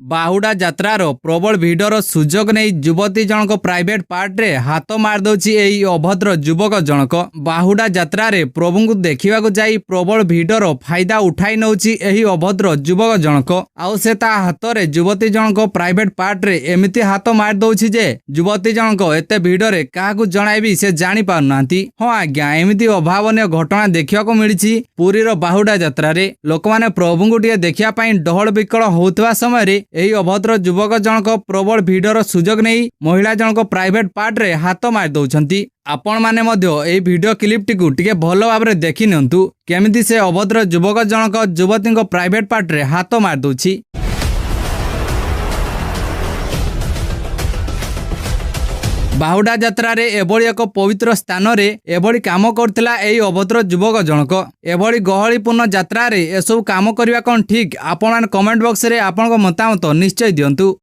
बाहुडा यात्रार प्रबल भिडर सुजोग नहीं युवती जनक प्राइवेट पार्ट रे हाथ मारदौछि एई अभद्र युवक जनक। बाहुडा यात्रा रे प्रभु को देखा जाई प्रबल भिडर फायदा उठाई नौछि एही अभद्र युवक जनक। आउ से ता हाथ रे युवती जनक प्राइवेट पार्ट रे एमिति हाथ मारदौछि जे युवती जनक एते भिडरे काहाकू जणाइबी से जानि पारुनांती। हाँ आज्ञा एमिति अभावनीय घटना देखिବାକୁ मिलिछि पुरीर बाहुडा यात्रा रे। लोक माने प्रभु को टिके देखिया पई डहळ बिकळ होउतबा समय रे एही अभद्र युवक जनक प्रबल भिडर सुजोग नहीं महिला जनक प्राइवेट पार्ट रे हाथ मार दौरान। आपण माने मध्य एही वीडियो क्लिप टिकु टिके भल भाबरे देखि नियंतु केमिति से अभद्र युवक जनक युवती प्राइवेट पार्ट रे हाथ मार दौछि। बाहुडा यात्रा रे एभली एक पवित्र स्थान रे एभली काम करथिला एही अभद्र युवक जनक। एभली गहलीपूर्ण यात्रा रे एसबु काम करिवा कोन ठीक? आपण कमेंट बॉक्स रे आपनको मतामत निश्चय दियंतु।